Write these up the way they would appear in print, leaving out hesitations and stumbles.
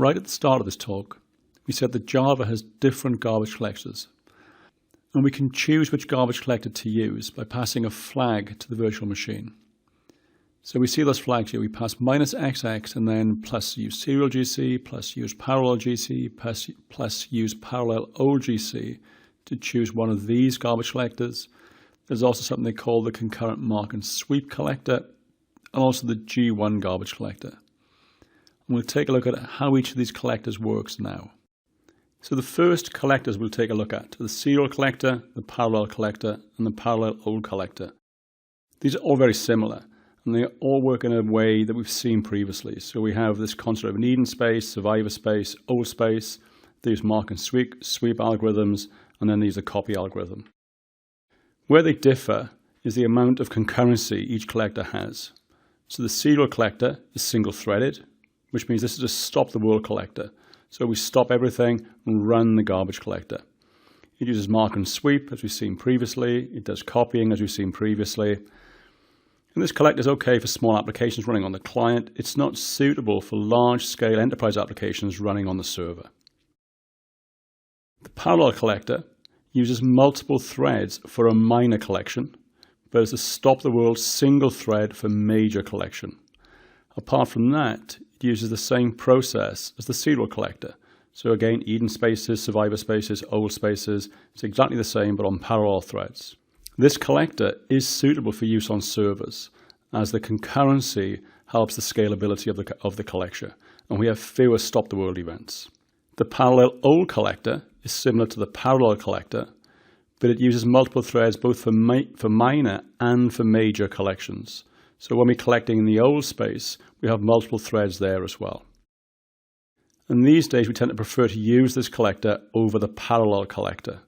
Right at the start of this talk, we said that Java has different garbage collectors, and we can choose which garbage collector to use by passing a flag to the virtual machine. So we see those flags here. We pass -XX and then plus use serial GC, plus use parallel GC, plus use parallel old GC to choose one of these garbage collectors. There's also something they call the concurrent mark and sweep collector, and also the G1 garbage collector. And we'll take a look at how each of these collectors works now. So the first collectors we'll take a look at are the serial collector, the parallel collector, and the parallel old collector. These are all very similar, and they all work in a way that we've seen previously. So we have this concept of an Eden space, survivor space, old space. These mark and sweep algorithms, and then these are copy algorithm. Where they differ is the amount of concurrency each collector has. So the serial collector is single-threaded, which means this is a stop-the-world collector. So we stop everything and run the garbage collector. It uses mark and sweep, as we've seen previously. It does copying, as we've seen previously. And this collector is okay for small applications running on the client. It's not suitable for large-scale enterprise applications running on the server. The parallel collector uses multiple threads for a minor collection, but is a stop-the-world single thread for major collection. Apart from that, it uses the same process as the serial collector. So again, Eden spaces, survivor spaces, old spaces, it's exactly the same but on parallel threads. This collector is suitable for use on servers, as the concurrency helps the scalability of the collection, and we have fewer stop-the-world events. The parallel old collector is similar to the parallel collector, but it uses multiple threads both for minor and for major collections. So when we're collecting in the old space, we have multiple threads there as well. And these days, we tend to prefer to use this collector over the parallel collector.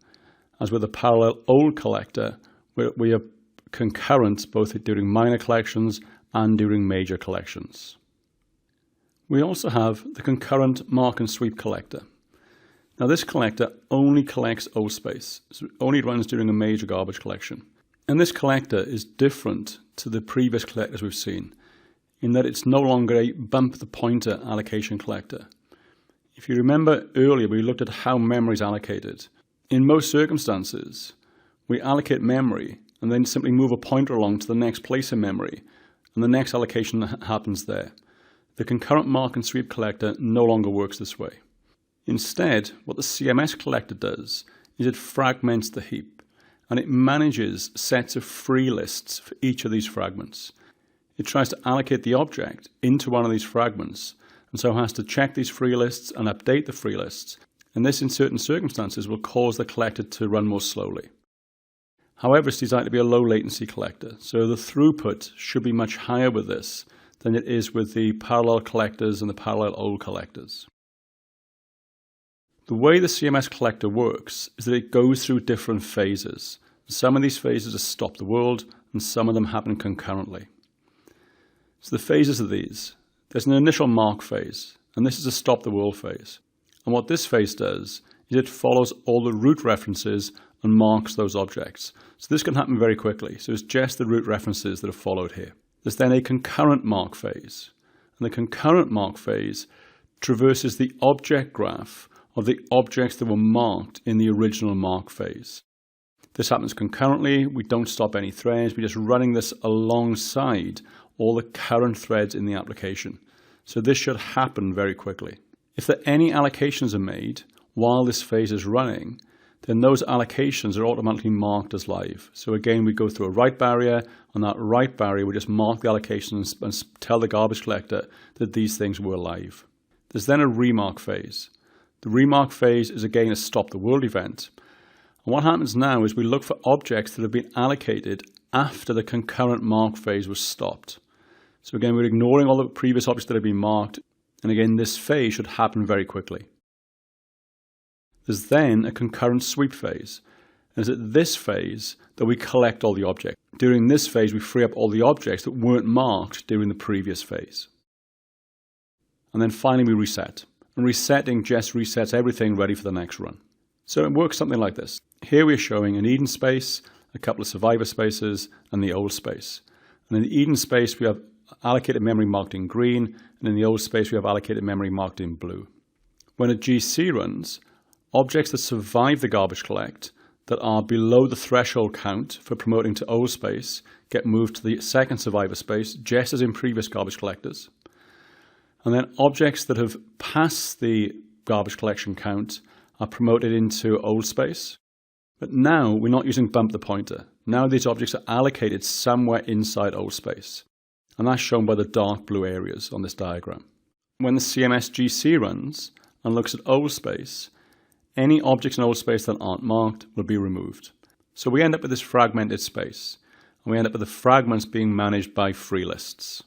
As with the parallel old collector, we are concurrent both during minor collections and during major collections. We also have the concurrent mark and sweep collector. Now this collector only collects old space, so it only runs during a major garbage collection. And this collector is different to the previous collectors we've seen, in that it's no longer a bump the pointer allocation collector. If you remember earlier, we looked at how memory is allocated. In most circumstances, we allocate memory and then simply move a pointer along to the next place in memory, and the next allocation happens there. The concurrent mark and sweep collector no longer works this way. Instead, what the CMS collector does is it fragments the heap, and it manages sets of free lists for each of these fragments. It tries to allocate the object into one of these fragments, and so has to check these free lists and update the free lists, and this in certain circumstances will cause the collector to run more slowly. However, it's designed to be a low latency collector, so the throughput should be much higher with this than it is with the parallel collectors and the parallel old collectors. The way the CMS collector works is that it goes through different phases. Some of these phases are stop the world, and some of them happen concurrently. So the phases are these. There's an initial mark phase, and this is a stop the world phase. And what this phase does is it follows all the root references and marks those objects. So this can happen very quickly. So it's just the root references that are followed here. There's then a concurrent mark phase. And the concurrent mark phase traverses the object graph of the objects that were marked in the original mark phase. This happens concurrently. We don't stop any threads. We're just running this alongside all the current threads in the application. So this should happen very quickly. If there any allocations are made while this phase is running, then those allocations are automatically marked as live. So again, we go through a write barrier. On that write barrier, we just mark the allocations and tell the garbage collector that these things were live. There's then a remark phase. The remark phase is again a stop the world event. And what happens now is we look for objects that have been allocated after the concurrent mark phase was stopped. So again, we're ignoring all the previous objects that have been marked. And again, this phase should happen very quickly. There's then a concurrent sweep phase. And it's at this phase that we collect all the objects. During this phase, we free up all the objects that weren't marked during the previous phase. And then finally, we reset. And resetting just resets everything ready for the next run. So it works something like this. Here we're showing an Eden space, a couple of survivor spaces, and the old space. And in the Eden space, we have allocated memory marked in green, and in the old space, we have allocated memory marked in blue. When a GC runs, objects that survive the garbage collect that are below the threshold count for promoting to old space get moved to the second survivor space, just as in previous garbage collectors. And then objects that have passed the garbage collection count are promoted into old space. But now we're not using bump the pointer. Now these objects are allocated somewhere inside old space. And that's shown by the dark blue areas on this diagram. When the CMS GC runs and looks at old space, any objects in old space that aren't marked will be removed. So we end up with this fragmented space. And we end up with the fragments being managed by free lists.